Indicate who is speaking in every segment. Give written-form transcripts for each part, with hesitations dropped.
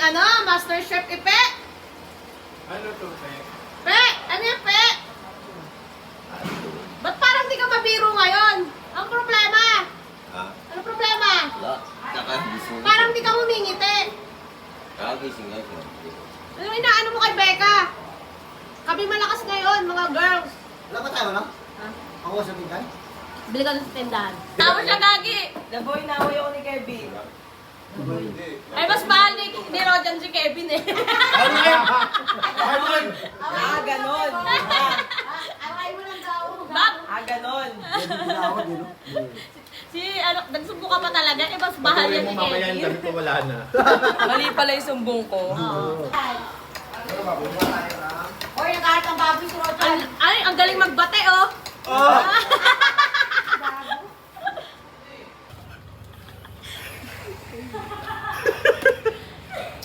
Speaker 1: ano, Master Chef Ipe?
Speaker 2: Ano to, Pe?
Speaker 1: Pe! Ano yung Pe? Ba't parang di ka mabiro ngayon? Ang problema?
Speaker 3: Ha?
Speaker 1: Ano problema?
Speaker 3: Wala. Kakagising.
Speaker 1: Parang di ka humingiti.
Speaker 3: Kakagising lang siya.
Speaker 1: Ano inaano mo kay Becca? Kami malakas ngayon, mga girls.
Speaker 4: Wala ba tayo, no?
Speaker 1: Ha?
Speaker 4: Ako sa pinggan?
Speaker 1: Bili ka sa tindahan. Tama siya, Gagi.
Speaker 5: The boy, naway ako ni Kevin.
Speaker 1: Ay, mas mahal ni Rojan si Kevin eh.
Speaker 5: Ah, ganon.
Speaker 1: Alay mo lang daw.
Speaker 5: Ah, ganon.
Speaker 1: Si, ano, nagsumbo ka pa talaga, eh, mas mahal yan si
Speaker 2: Mamaya yung
Speaker 1: Kevin.
Speaker 2: damit ko wala na.
Speaker 5: Mali pala yung sumbong ko.
Speaker 1: Oy, nakahat ang baboy si Rojan. Ay, ang galing magbate, oh.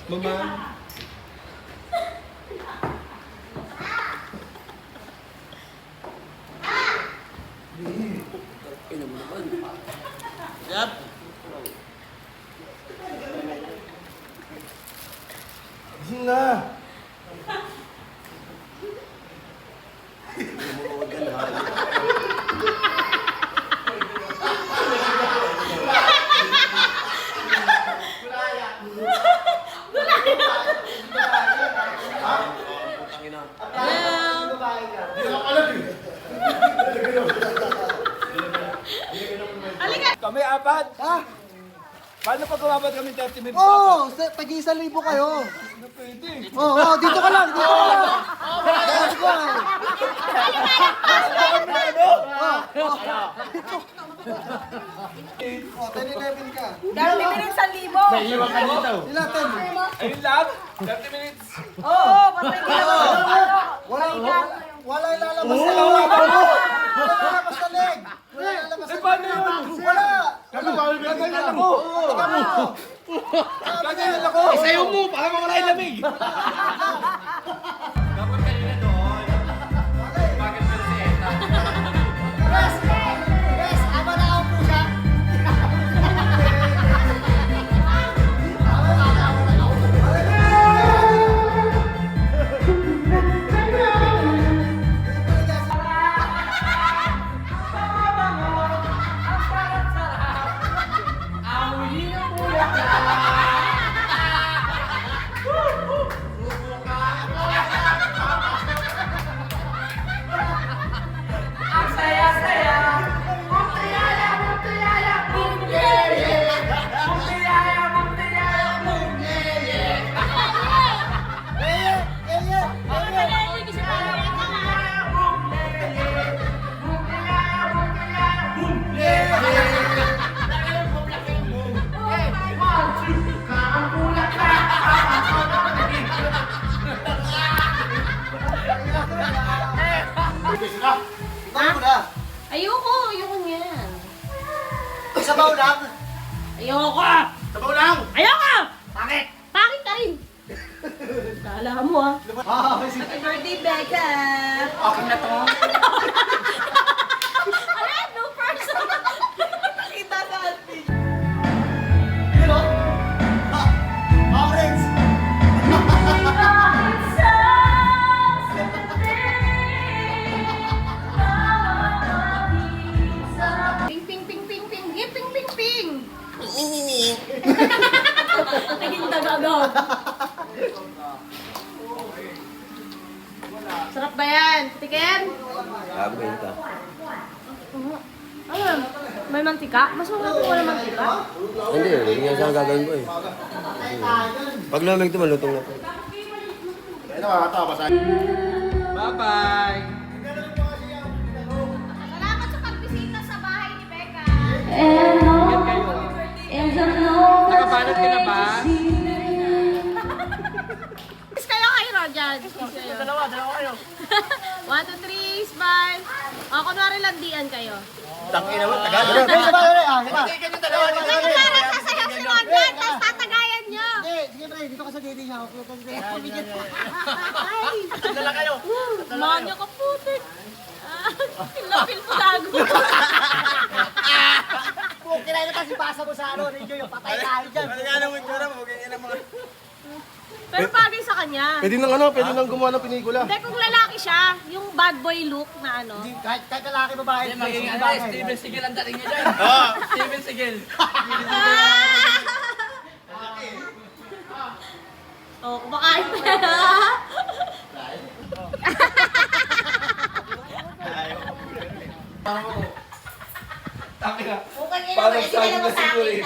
Speaker 2: Mama.
Speaker 3: Yap.
Speaker 2: Gising na. Kami apat.
Speaker 4: Ha?
Speaker 2: Paano pag umabot kami 30 minutes?
Speaker 4: Oo! Tag-1,000 kayo. Oo, dito ka lang. Dito ka lang. Sabi ko eh. Oh, 10-11 ka.
Speaker 5: Dahil bibili sa libo.
Speaker 2: Naiiwan ka dito.
Speaker 4: Ilan 10?
Speaker 2: Ayun lang. 30 minutes.
Speaker 5: Oo, patay ka naman.
Speaker 4: Wala ilalabas na leg. Wala ilalabas na leg. Wala ilalabas na leg.
Speaker 2: Paano yun?
Speaker 4: Wala.
Speaker 2: Gaganyan ako. Gaganyan ako. Isayo mo para mawala yung lamig. Dapat kanina doon. Bakit ba si Eta?
Speaker 4: Yes. Yes. Aba na ako po siya.
Speaker 5: Ang saya-saya.
Speaker 4: Ikaw mo na.
Speaker 1: Ayoko niyan.
Speaker 4: Sabaw lang.
Speaker 1: Ayoko!
Speaker 2: Sabaw lang.
Speaker 1: Ayoko! Bakit? Bakit ka rin? Kala mo ah.
Speaker 5: Happy birthday, Becca.
Speaker 4: Akin na to.
Speaker 1: Ala, no person!
Speaker 5: Nakita sa atin.
Speaker 4: Yun o. Orange.
Speaker 1: Ping, ping, ping, ping, ping. Ping, ping, ping, ping. Naging dagagaw. Sarap ba yan? Tiken?
Speaker 3: Gagawin ka.
Speaker 1: Ano? May mantika? Mas maganda kung wala mantika.
Speaker 3: Hindi, hindi nga siya gagawin ko eh. Pag lamig ito, malutong na ito.
Speaker 2: Bye-bye.
Speaker 1: Salamat sa pagbisita sa bahay ni Becca.
Speaker 2: Nakabalot ka na ba?
Speaker 1: Kiss kayo kay Rojan. Kiss kayo. Dalawa kayo. 1, 2, 3, smile. O, kunwari landian kayo.
Speaker 2: Tangin naman, tagal.
Speaker 4: Sige, sabaw na. Sige.
Speaker 1: Parang sasayaw si Rojan, tapos tatagayan niyo.
Speaker 4: Sige, sige pre, dito ka sa dating niya.
Speaker 2: Dala kayo.
Speaker 1: Manyo ka putik. Pinapil po gago.
Speaker 4: Kung kinain na kasi pasa mo sa ano, enjoy yung patay tayo dyan.
Speaker 2: Ano nga naman ito na, magiging na mga...
Speaker 1: Pero bagay sa kanya.
Speaker 4: Pwede nang gumawa ng pelikula.
Speaker 1: Hindi, kung lalaki siya, yung bad boy look na ano.
Speaker 4: Kahit lalaki babae.
Speaker 2: Hindi, magiging ano, Steven Seagal ang dating niya dyan. Steven Seagal.
Speaker 1: Oh, kumakain pa.
Speaker 5: Mukhang ina mo, hindi ka naman sa akin.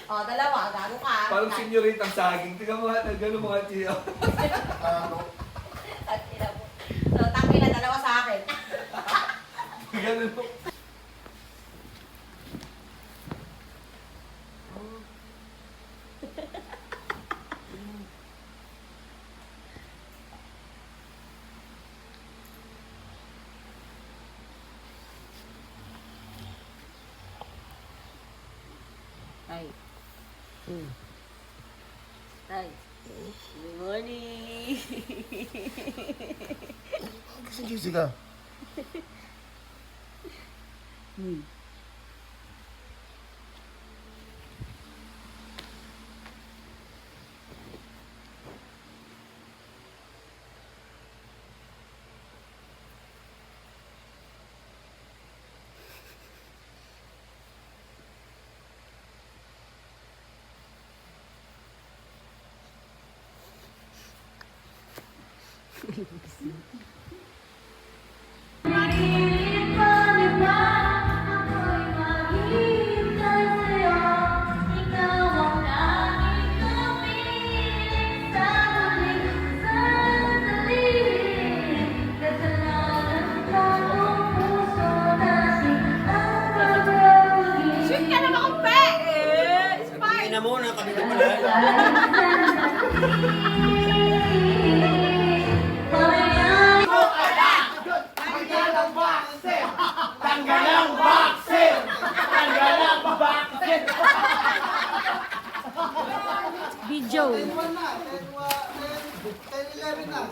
Speaker 5: O, dalawa, gago ka.
Speaker 3: Parang senyorita ang saging. Tingnan mo nga, gano'n mga tiyo.
Speaker 5: At ina mo. So, tangin na, dalawa sa akin.
Speaker 3: Gano'n mo.
Speaker 1: Ay. Ay. Good morning.
Speaker 4: Kasi Jessica.
Speaker 1: Sweet ka naman kung pe! Spy!
Speaker 3: Ina mo, nakabito pala.
Speaker 1: Video.
Speaker 4: 10-11 na.